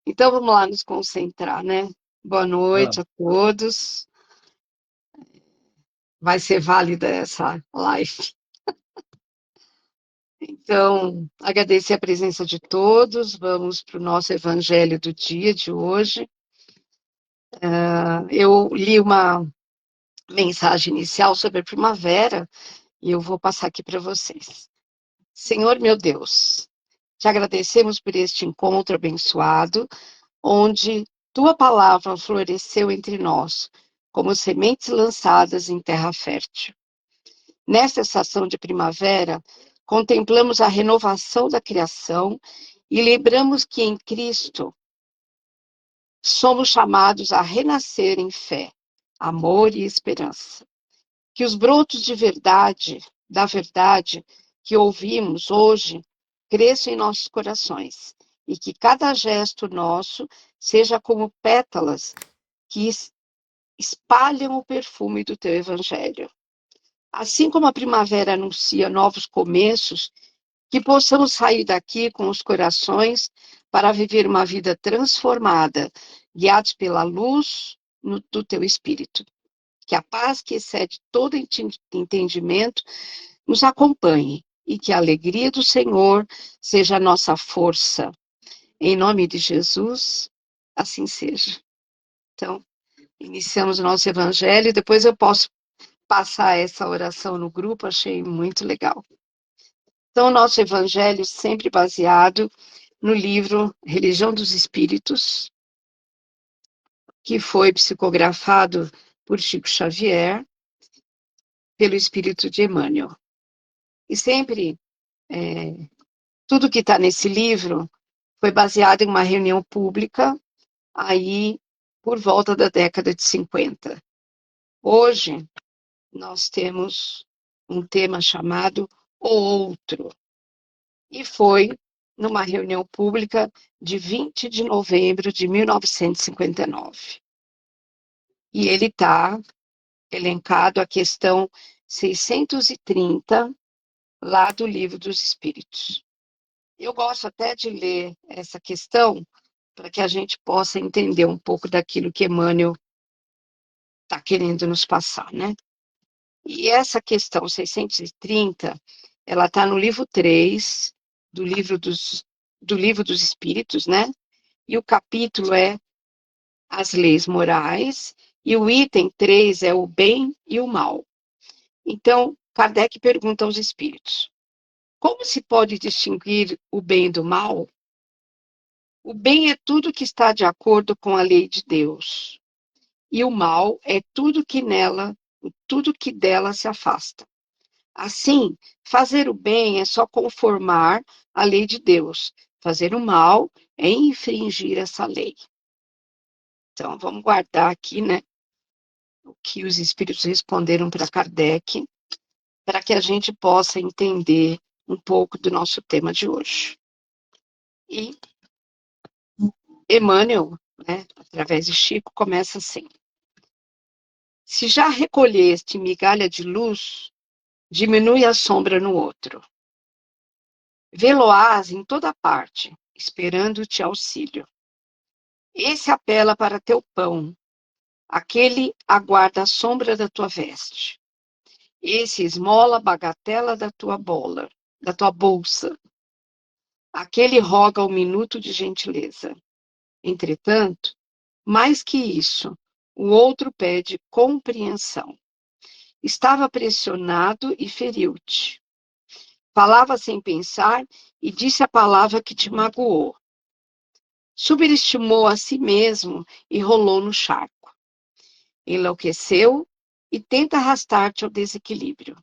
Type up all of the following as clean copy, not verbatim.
Então vamos lá nos concentrar, né? Boa noite a Vamos. todos. Vai ser válida essa live. Então, agradecer a presença de todos. Vamos para o nosso evangelho do dia de hoje. Eu li uma mensagem inicial sobre a primavera e eu vou passar aqui para vocês. Senhor meu Deus, te agradecemos por este encontro abençoado, onde tua palavra floresceu entre nós, como sementes lançadas em terra fértil. Nesta estação de primavera, contemplamos a renovação da criação e lembramos que em Cristo somos chamados a renascer em fé, amor e esperança. Que os brotos de verdade, da verdade que ouvimos hoje, cresçam em nossos corações e que cada gesto nosso seja como pétalas que espalham o perfume do teu evangelho. Assim como a primavera anuncia novos começos, que possamos sair daqui com os corações para viver uma vida transformada, guiados pela luz do teu Espírito. Que a paz que excede todo entendimento nos acompanhe e que a alegria do Senhor seja a nossa força. Em nome de Jesus, assim seja. Então, iniciamos o nosso evangelho e depois eu posso passar essa oração no grupo, achei muito legal. Então, o nosso evangelho sempre baseado no livro Religião dos Espíritos, que foi psicografado por Chico Xavier, pelo Espírito de Emmanuel. E sempre, tudo que está nesse livro foi baseado em uma reunião pública, aí por volta da década de 50. Hoje, nós temos um tema chamado O Outro, e foi numa reunião pública de 20 de novembro de 1959. E ele está elencado a questão 630, lá do Livro dos Espíritos. Eu gosto até de ler essa questão para que a gente possa entender um pouco daquilo que Emmanuel está querendo nos passar, né? E essa questão 630, ela está no livro 3 do livro dos Espíritos, né? E o capítulo é As Leis Morais, e o item 3 é o bem e o mal. Então, Kardec pergunta aos espíritos: como se pode distinguir o bem do mal? O bem é tudo que está de acordo com a lei de Deus, e o mal é tudo que dela se afasta. Assim, fazer o bem é só conformar a lei de Deus. Fazer o mal é infringir essa lei. Então, vamos guardar aqui, né, o que os espíritos responderam para Kardec, para que a gente possa entender um pouco do nosso tema de hoje. E Emmanuel, né, através de Chico, começa assim: se já recolheste migalha de luz, diminui a sombra no outro. Vê-lo-ás em toda parte, esperando-te auxílio. Esse apela para teu pão, aquele aguarda a sombra da tua veste. Esse esmola a bagatela da tua bolsa. Aquele roga o minuto de gentileza. Entretanto, mais que isso, o outro pede compreensão. Estava pressionado e feriu-te. Falava sem pensar e disse a palavra que te magoou. Superestimou a si mesmo e rolou no charco. Enlouqueceu e tenta arrastar-te ao desequilíbrio.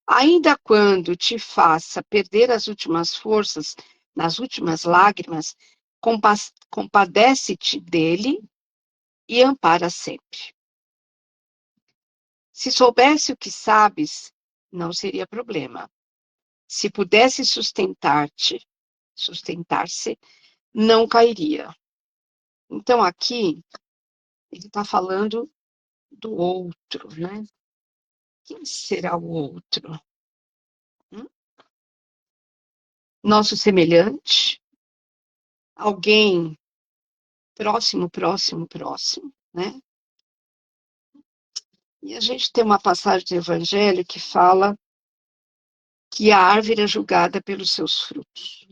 Ainda quando te faça perder as últimas forças, nas últimas lágrimas, compadece-te dele e ampara sempre. Se soubesse o que sabes, não seria problema. Se pudesse sustentar-se, não cairia. Então, aqui, ele está falando do outro, né? Quem será o outro? Hum? Nosso semelhante, alguém próximo, né? E a gente tem uma passagem do Evangelho que fala que a árvore é julgada pelos seus frutos.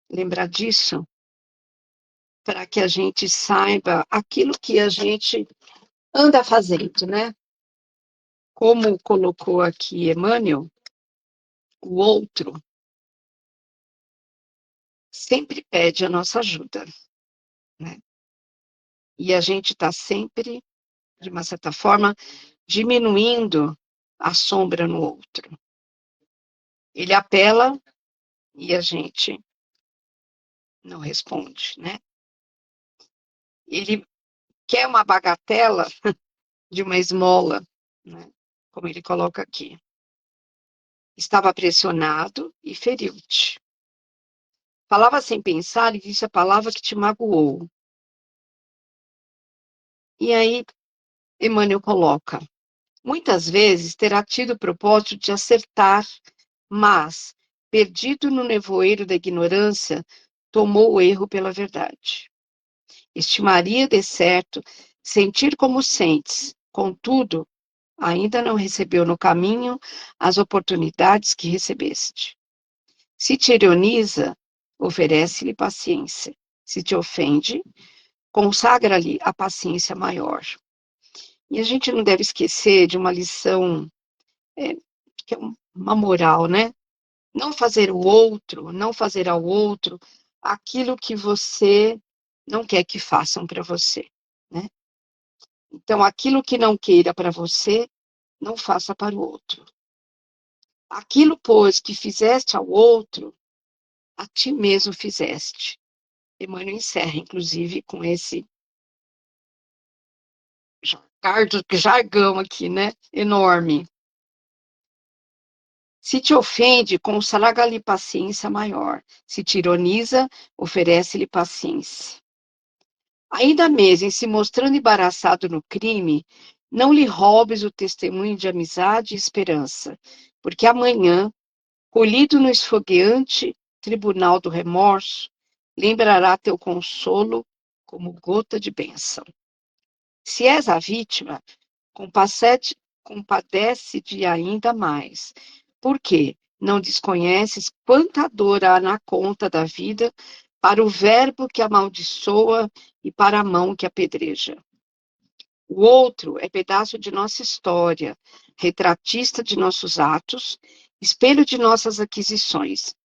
Lembrar disso? Para que a gente saiba aquilo que a gente anda fazendo, né? Como colocou aqui Emmanuel, o outro sempre pede a nossa ajuda, né? E a gente está sempre, de uma certa forma, diminuindo a sombra no outro. Ele apela e a gente não responde, né? Ele quer uma bagatela de uma esmola, né? Como ele coloca aqui. Estava pressionado e feriu-te. Falava sem pensar e disse a palavra que te magoou. E aí, Emmanuel coloca, muitas vezes terá tido o propósito de acertar, mas, perdido no nevoeiro da ignorância, tomou o erro pela verdade. Estimaria de certo sentir como sentes, contudo, ainda não recebeu no caminho as oportunidades que recebeste. Se te ironiza, oferece-lhe paciência. Se te ofende, consagra-lhe a paciência maior. E a gente não deve esquecer de uma lição, que é uma moral, né? Não fazer ao outro aquilo que você não quer que façam para você, né? Então, aquilo que não queira para você, não faça para o outro. Aquilo, pois, que fizeste ao outro, a ti mesmo fizeste. Emmanuel encerra, inclusive, com esse jargão aqui, né? Enorme. Se te ofende, consagra-lhe paciência maior. Se te ironiza, oferece-lhe paciência. Ainda mesmo, em se mostrando embaraçado no crime, não lhe roubes o testemunho de amizade e esperança, porque amanhã, colhido no esfogueante tribunal do remorso, lembrará teu consolo como gota de bênção. Se és a vítima, compadece-de ainda mais, porque não desconheces quanta dor há na conta da vida para o verbo que amaldiçoa e para a mão que apedreja. O outro é pedaço de nossa história, retratista de nossos atos, espelho de nossas aquisições,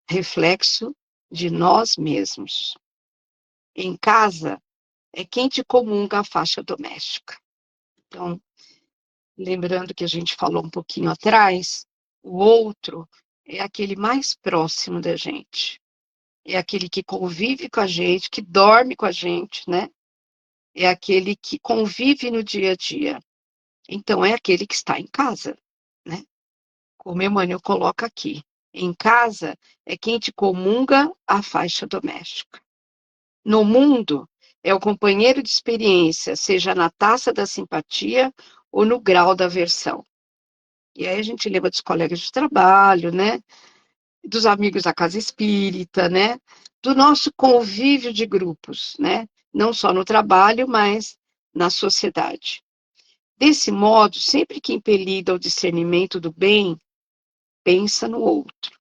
reflexo de nós mesmos. Em casa é quem te comunga a faixa doméstica. Então, lembrando que a gente falou um pouquinho atrás, o outro é aquele mais próximo da gente. É aquele que convive com a gente, que dorme com a gente, né? É aquele que convive no dia a dia. Então, é aquele que está em casa, né? Como Emmanuel coloca aqui. Em casa é quem te comunga a faixa doméstica. No mundo, é o companheiro de experiência, seja na taça da simpatia ou no grau da aversão. E aí a gente lembra dos colegas de trabalho, né? Dos amigos da casa espírita, né? Do nosso convívio de grupos, né? Não só no trabalho, mas na sociedade. Desse modo, sempre que impelida ao discernimento do bem, pensa no outro.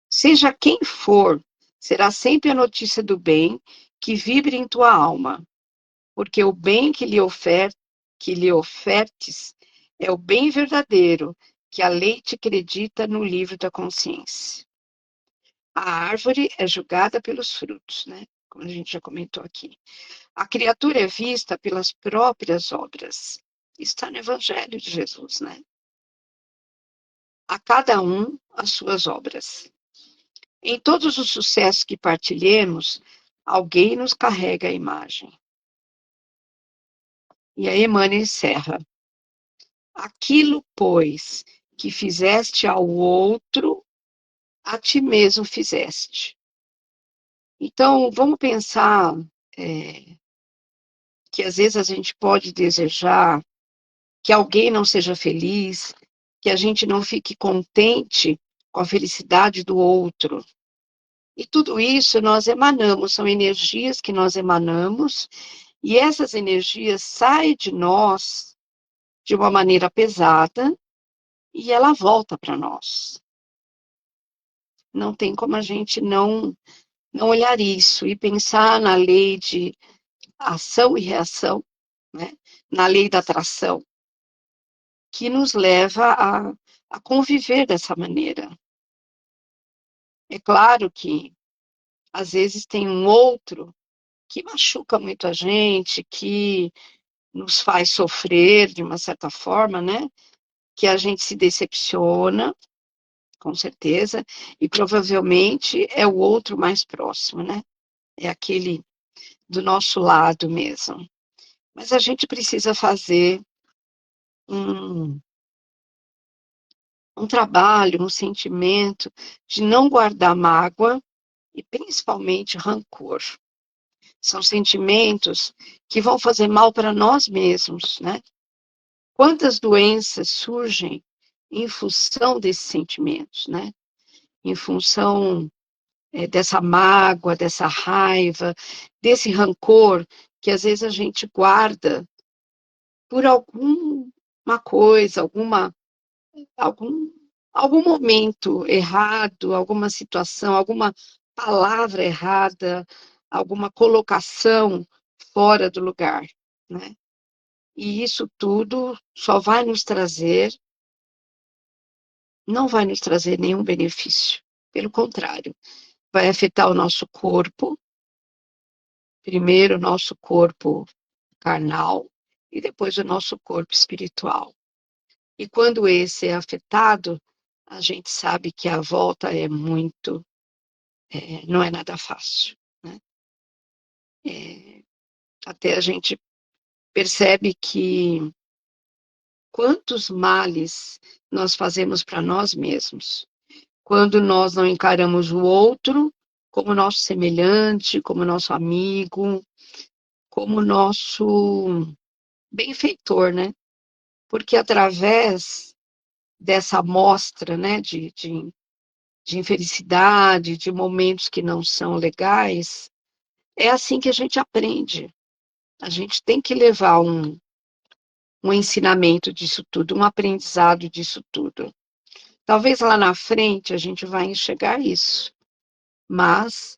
Seja quem for, será sempre a notícia do bem que vibre em tua alma, porque o bem que lhe ofertes é o bem verdadeiro que a lei te acredita no livro da consciência. A árvore é julgada pelos frutos, né? Como a gente já comentou aqui. A criatura é vista pelas próprias obras. Está no Evangelho de Jesus, né? A cada um as suas obras. Em todos os sucessos que partilhemos, alguém nos carrega a imagem. E aí Emmanuel encerra. Aquilo, pois, que fizeste ao outro, a ti mesmo fizeste. Então, vamos pensar que às vezes a gente pode desejar que alguém não seja feliz, que a gente não fique contente com a felicidade do outro. E tudo isso nós emanamos, são energias que nós emanamos, e essas energias saem de nós de uma maneira pesada e ela volta para nós. Não tem como a gente não olhar isso e pensar na lei de ação e reação, né? Na lei da atração, que nos leva a conviver dessa maneira. É claro que, às vezes, tem um outro que machuca muito a gente, que nos faz sofrer de uma certa forma, né? Que a gente se decepciona, com certeza, e provavelmente é o outro mais próximo, né? É aquele do nosso lado mesmo. Mas a gente precisa fazer um, um trabalho, um sentimento de não guardar mágoa e principalmente rancor. São sentimentos que vão fazer mal para nós mesmos, né? Quantas doenças surgem em função desses sentimentos, né? Em função dessa mágoa, dessa raiva, desse rancor que às vezes a gente guarda por alguma coisa, algum, algum momento errado, alguma situação, alguma palavra errada, alguma colocação fora do lugar, né? E isso tudo só vai nos trazer, não vai nos trazer nenhum benefício. Pelo contrário, vai afetar o nosso corpo, primeiro o nosso corpo carnal e depois o nosso corpo espiritual. E quando esse é afetado, a gente sabe que a volta é muito, não é nada fácil, né? Até a gente percebe que quantos males nós fazemos para nós mesmos, quando nós não encaramos o outro como nosso semelhante, como nosso amigo, como nosso benfeitor, né? Porque através dessa amostra, né, de infelicidade, de momentos que não são legais, é assim que a gente aprende. A gente tem que levar um ensinamento disso tudo, um aprendizado disso tudo. Talvez lá na frente a gente vai enxergar isso, mas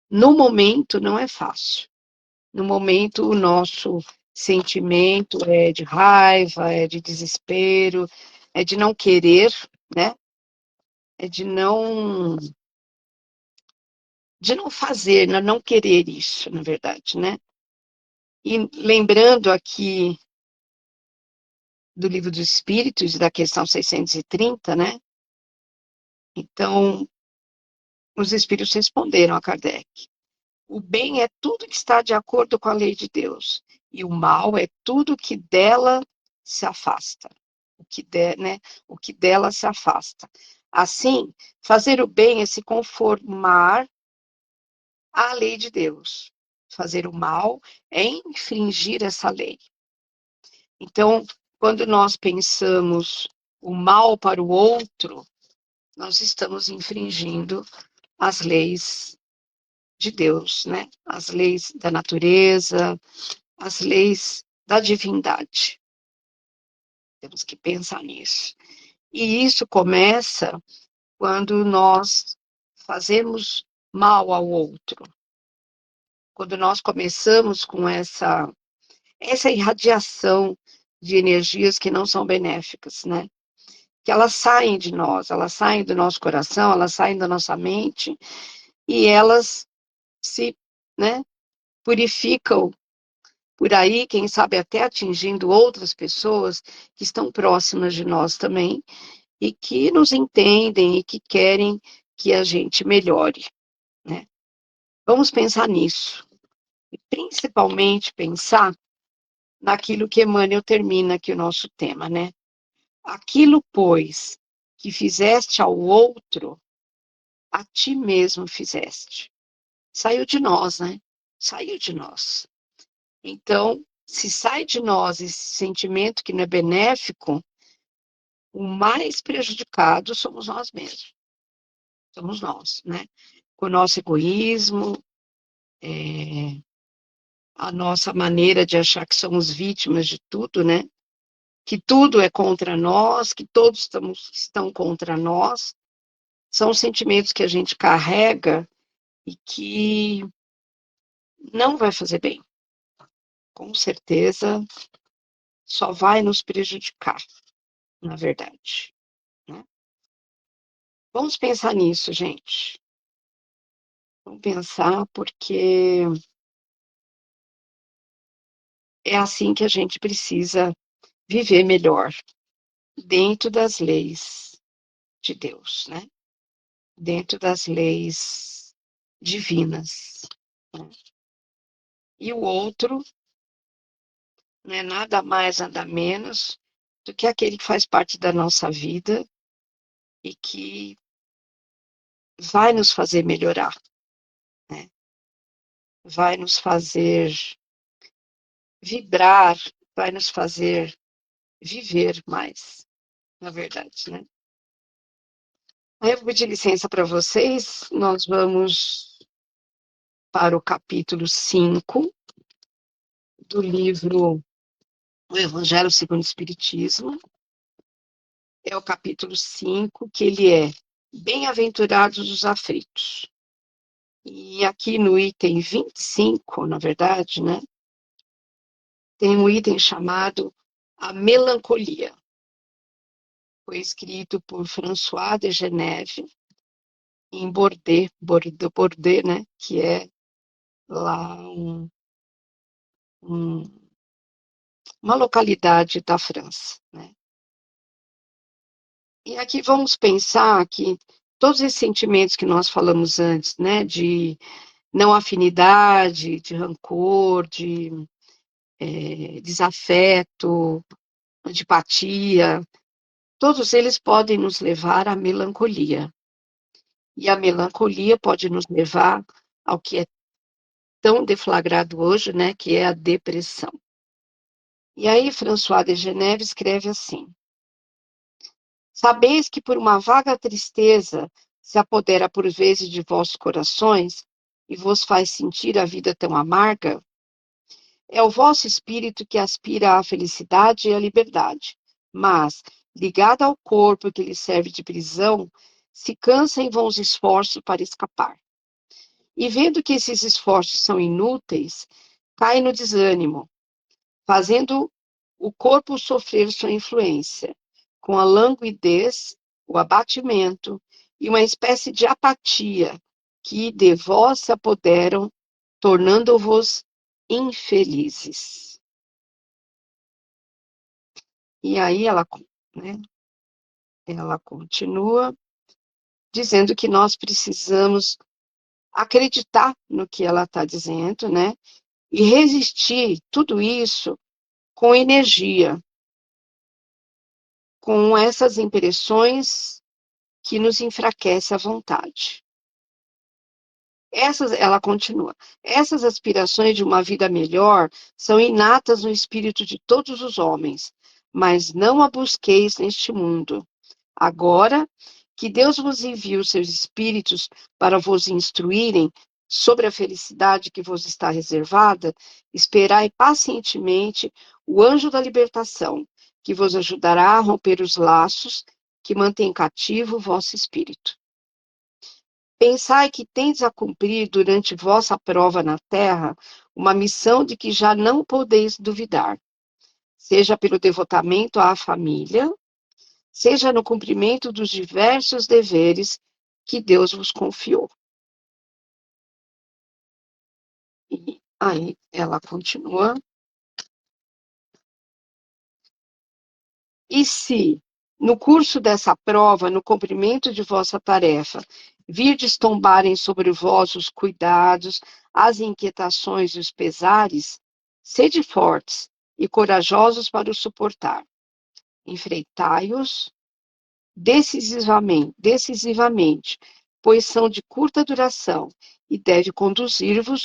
no momento não é fácil. No momento o nosso sentimento é de raiva, é de desespero, é de não querer, né? É de não fazer, não querer isso, na verdade, né? E lembrando aqui do Livro dos Espíritos, da questão 630, né? Então, os espíritos responderam a Kardec: o bem é tudo que está de acordo com a lei de Deus, e o mal é tudo que dela se afasta. Né? O que dela se afasta. Assim, fazer o bem é se conformar à lei de Deus. Fazer o mal é infringir essa lei. Então, quando nós pensamos o mal para o outro, nós estamos infringindo as leis de Deus, né? As leis da natureza, as leis da divindade. Temos que pensar nisso. E isso começa quando nós fazemos mal ao outro. Quando nós começamos com essa irradiação de energias que não são benéficas, né? Que elas saem de nós, elas saem do nosso coração, elas saem da nossa mente e elas se, né, purificam por aí, quem sabe até atingindo outras pessoas que estão próximas de nós também e que nos entendem e que querem que a gente melhore, né? Vamos pensar nisso e principalmente pensar naquilo que Emmanuel termina aqui o nosso tema, né? Aquilo, pois, que fizeste ao outro, a ti mesmo fizeste. Saiu de nós, né? Saiu de nós. Então, se sai de nós esse sentimento que não é benéfico, o mais prejudicado somos nós mesmos. Somos nós, né? com o nosso egoísmo, a nossa maneira de achar que somos vítimas de tudo, né? Que tudo é contra nós, que todos estão contra nós. São sentimentos que a gente carrega e que não vai fazer bem. Com certeza, só vai nos prejudicar, na verdade, né? Vamos pensar nisso, gente. Vamos pensar porque é assim que a gente precisa viver melhor, dentro das leis de Deus, né? Dentro das leis divinas, né? E o outro não é nada mais, nada menos do que aquele que faz parte da nossa vida e que vai nos fazer melhorar, né? Vai nos fazer vibrar, vai nos fazer viver mais, na verdade, né? Aí eu vou pedir licença para vocês, nós vamos para o capítulo 5 do livro O Evangelho segundo o Espiritismo. É o capítulo 5, que ele é Bem-aventurados os aflitos. E aqui no item 25, na verdade, né, tem um item chamado A Melancolia. Foi escrito por François de Geneve, em Bordeaux, né, que é lá um, uma localidade da França, né? E aqui vamos pensar que todos esses sentimentos que nós falamos antes, né, de não afinidade, de rancor, de desafeto, antipatia, todos eles podem nos levar à melancolia. E a melancolia pode nos levar ao que é tão deflagrado hoje, né, que é a depressão. E aí, François de Geneve escreve assim: Sabeis que por uma vaga tristeza se apodera por vezes de vossos corações e vos faz sentir a vida tão amarga? É o vosso espírito que aspira à felicidade e à liberdade, mas, ligado ao corpo que lhe serve de prisão, se cansa em vãos esforços para escapar. E vendo que esses esforços são inúteis, cai no desânimo, fazendo o corpo sofrer sua influência, com a languidez, o abatimento e uma espécie de apatia que de vós se apoderam, tornando-vos infelizes. E aí né, ela continua dizendo que nós precisamos acreditar no que ela está dizendo, né? E resistir tudo isso com energia, com essas impressões que nos enfraquece a vontade. Ela continua, essas aspirações de uma vida melhor são inatas no espírito de todos os homens, mas não a busqueis neste mundo. Agora que Deus vos envia os seus espíritos para vos instruírem sobre a felicidade que vos está reservada, esperai pacientemente o anjo da libertação, que vos ajudará a romper os laços que mantêm cativo o vosso espírito. Pensai que tendes a cumprir durante vossa prova na terra uma missão de que já não podeis duvidar, seja pelo devotamento à família, seja no cumprimento dos diversos deveres que Deus vos confiou. E aí ela continua. E se, no curso dessa prova, no cumprimento de vossa tarefa, virdes tombarem sobre vós os cuidados, as inquietações e os pesares, sede fortes e corajosos para o suportar. Enfrentai-os decisivamente, pois são de curta duração e deve conduzir-vos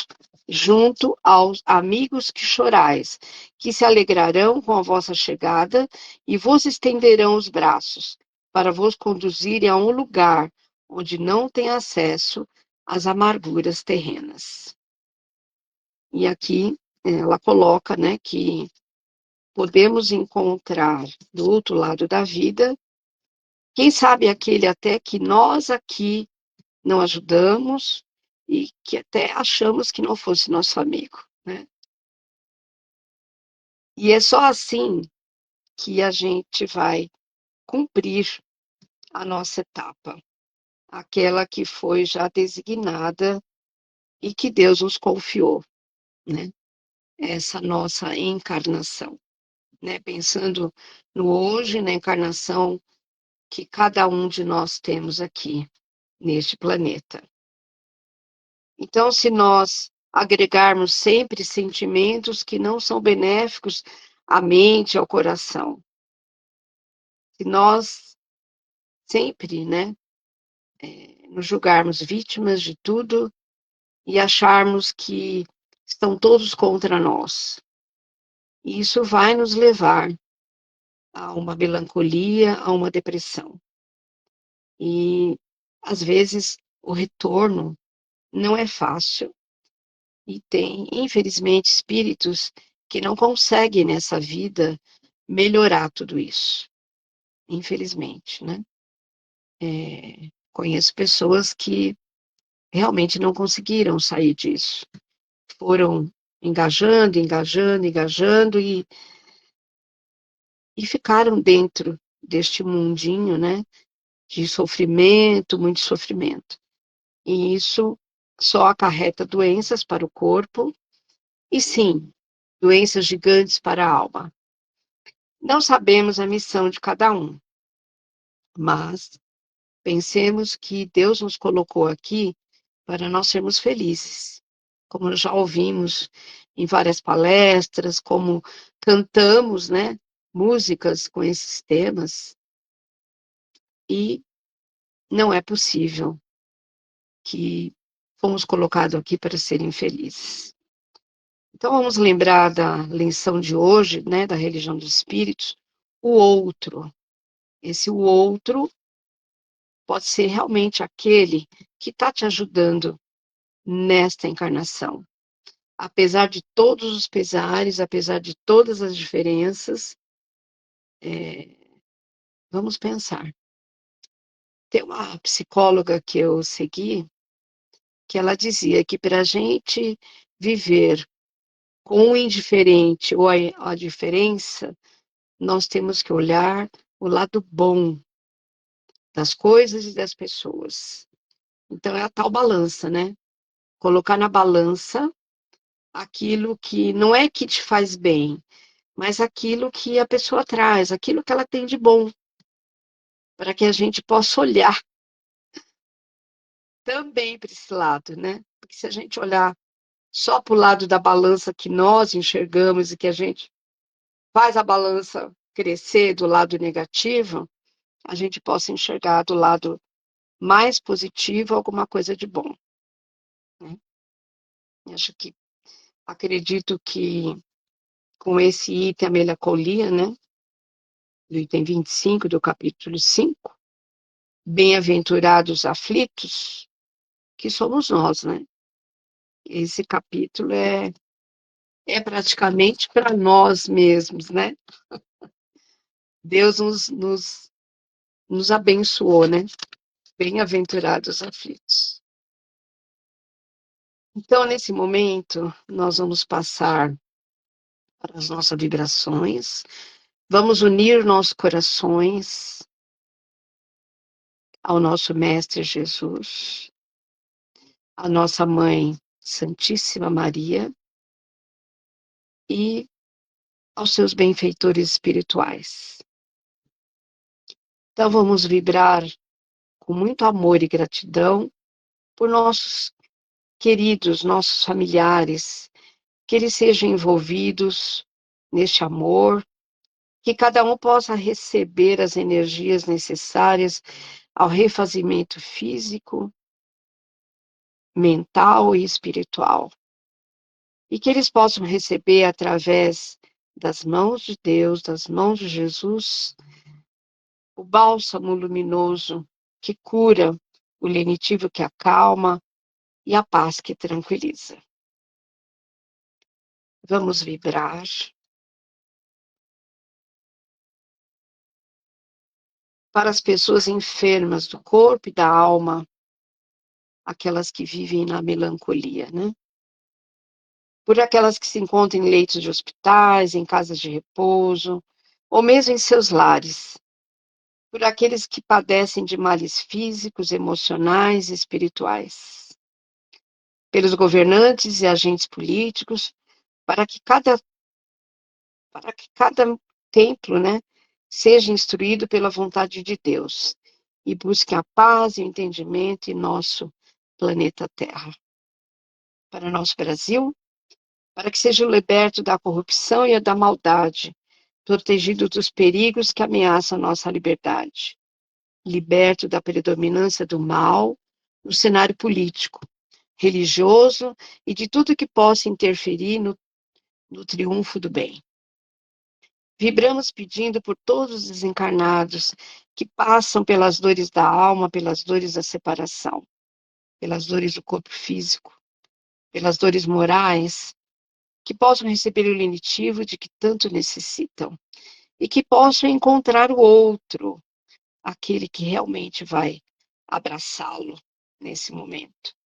junto aos amigos que chorais, que se alegrarão com a vossa chegada e vos estenderão os braços, para vos conduzirem a um lugar onde não tem acesso as amarguras terrenas. E aqui ela coloca, né, que podemos encontrar do outro lado da vida, quem sabe aquele até que nós aqui não ajudamos e que até achamos que não fosse nosso amigo, né? E é só assim que a gente vai cumprir a nossa etapa, aquela que foi já designada e que Deus nos confiou, né? Essa nossa encarnação, né? Pensando no hoje, na encarnação que cada um de nós temos aqui neste planeta. Então, se nós agregarmos sempre sentimentos que não são benéficos à mente, ao coração, se nós sempre, né, nos julgarmos vítimas de tudo e acharmos que estão todos contra nós, isso vai nos levar a uma melancolia, a uma depressão. E, às vezes, o retorno não é fácil e tem, infelizmente, espíritos que não conseguem nessa vida melhorar tudo isso, infelizmente, né? Conheço pessoas que realmente não conseguiram sair disso. Foram engajando, engajando, engajando e ficaram dentro deste mundinho, né? De sofrimento, muito sofrimento. E isso só acarreta doenças para o corpo e, sim, doenças gigantes para a alma. Não sabemos a missão de cada um, mas pensemos que Deus nos colocou aqui para nós sermos felizes, como já ouvimos em várias palestras, como cantamos, né, músicas com esses temas, e não é possível que fomos colocados aqui para serem felizes. Então vamos lembrar da lição de hoje, né, da religião dos espíritos, o outro. Esse o outro pode ser realmente aquele que está te ajudando nesta encarnação. Apesar de todos os pesares, apesar de todas as diferenças, vamos pensar. Tem uma psicóloga que eu segui, que ela dizia que para a gente viver com o indiferente ou a diferença, nós temos que olhar o lado bom das coisas e das pessoas. Então é a tal balança, né? Colocar na balança aquilo que não é que te faz bem, mas aquilo que a pessoa traz, aquilo que ela tem de bom, para que a gente possa olhar também para esse lado, né? Porque se a gente olhar só para o lado da balança que nós enxergamos e que a gente faz a balança crescer do lado negativo, a gente possa enxergar do lado mais positivo alguma coisa de bom, né? Acredito que com esse item, a melancolia, né? Do item 25 do capítulo 5, bem-aventurados aflitos, que somos nós, né? Esse capítulo é praticamente para nós mesmos, né? Deus nos abençoou, né? Bem-aventurados aflitos. Então, nesse momento, nós vamos passar para as nossas vibrações, vamos unir nossos corações ao nosso Mestre Jesus, à nossa Mãe Santíssima Maria e aos seus benfeitores espirituais. Então, vamos vibrar com muito amor e gratidão por nossos queridos, nossos familiares, que eles sejam envolvidos neste amor, que cada um possa receber as energias necessárias ao refazimento físico, mental e espiritual. E que eles possam receber através das mãos de Deus, das mãos de Jesus, o bálsamo luminoso que cura, o lenitivo que acalma, e a paz que tranquiliza. Vamos vibrar para as pessoas enfermas do corpo e da alma, aquelas que vivem na melancolia, né? Por aquelas que se encontram em leitos de hospitais, em casas de repouso, ou mesmo em seus lares. Por aqueles que padecem de males físicos, emocionais e espirituais. Pelos governantes e agentes políticos, para que cada templo, né, seja instruído pela vontade de Deus e busque a paz e o entendimento em nosso planeta Terra. Para nosso Brasil, para que seja liberto da corrupção e da maldade, protegido dos perigos que ameaçam nossa liberdade, liberto da predominância do mal no cenário político, religioso e de tudo que possa interferir no triunfo do bem. Vibramos pedindo por todos os desencarnados que passam pelas dores da alma, pelas dores da separação, pelas dores do corpo físico, pelas dores morais, que possam receber o lenitivo de que tanto necessitam e que possam encontrar o outro, aquele que realmente vai abraçá-lo nesse momento.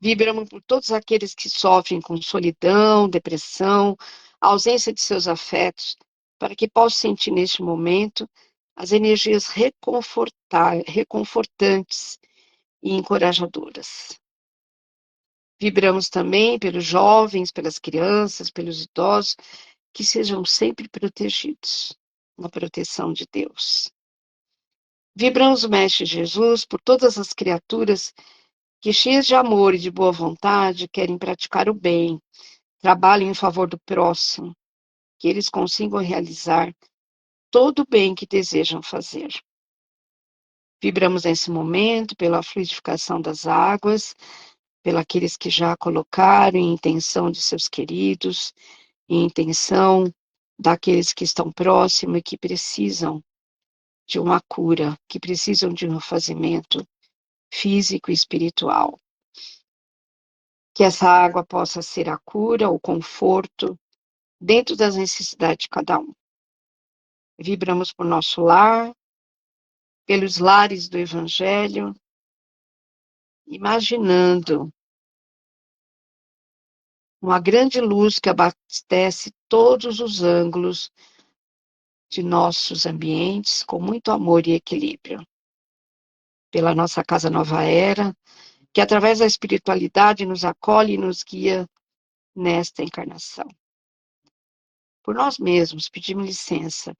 Vibramos por todos aqueles que sofrem com solidão, depressão, ausência de seus afetos, para que possam sentir neste momento as energias reconfortantes e encorajadoras. Vibramos também pelos jovens, pelas crianças, pelos idosos, que sejam sempre protegidos na proteção de Deus. Vibramos o Mestre Jesus por todas as criaturas que, cheias de amor e de boa vontade, querem praticar o bem, trabalhem em favor do próximo, que eles consigam realizar todo o bem que desejam fazer. Vibramos nesse momento pela fluidificação das águas, pelos que já colocaram em intenção de seus queridos, em intenção daqueles que estão próximos e que precisam de uma cura, que precisam de um refazimento físico e espiritual. Que essa água possa ser a cura, o conforto, dentro das necessidades de cada um. Vibramos por nosso lar, pelos lares do Evangelho, imaginando uma grande luz que abastece todos os ângulos de nossos ambientes com muito amor e equilíbrio. Pela nossa Casa Nova Era, que através da espiritualidade nos acolhe e nos guia nesta encarnação. Por nós mesmos, pedimos licença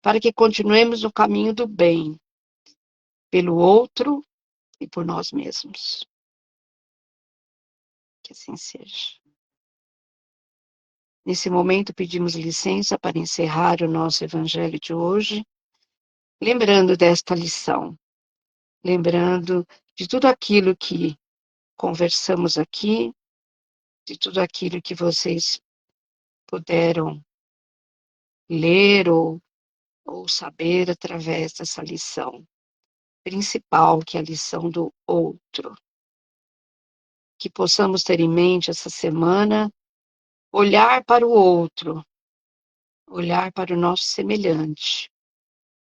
para que continuemos no caminho do bem, pelo outro e por nós mesmos. Que assim seja. Nesse momento, pedimos licença para encerrar o nosso evangelho de hoje, lembrando desta lição, lembrando de tudo aquilo que conversamos aqui, de tudo aquilo que vocês puderam ler ou saber através dessa lição principal, que é a lição do outro. Que possamos ter em mente essa semana, olhar para o outro, olhar para o nosso semelhante,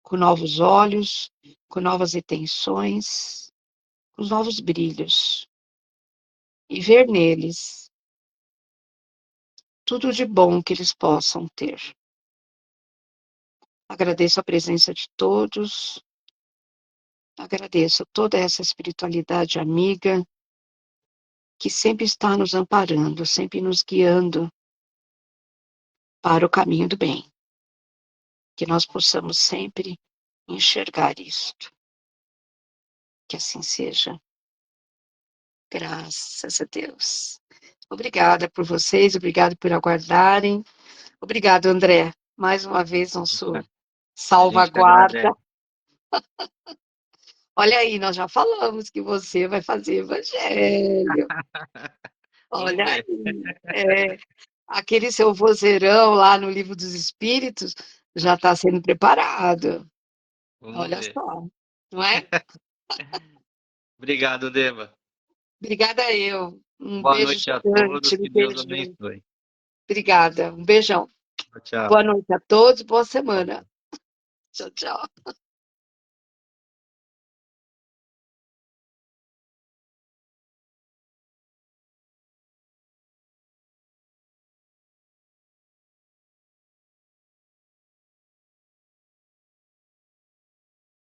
com novos olhos, com novas intenções, com novos brilhos, e ver neles tudo de bom que eles possam ter. Agradeço a presença de todos, agradeço toda essa espiritualidade amiga que sempre está nos amparando, sempre nos guiando para o caminho do bem. Que nós possamos sempre enxergar isto. Que assim seja. Graças a Deus. Obrigada por vocês, obrigado por aguardarem. Obrigado, André. Mais uma vez, nosso A gente que salvaguarda. agradece. Olha aí, nós já falamos que você vai fazer evangelho. Vamos Olha ver, aí. Aquele seu vozeirão lá no Livro dos Espíritos já está sendo preparado. vamos Olha ver. só, não é? Obrigado, Deva. Obrigada eu. Um Boa beijo noite a todos, gigante, que um Deus beijo. abençoe. Obrigada, um beijão. Tchau. Boa noite a todos, boa semana. Tchau, tchau.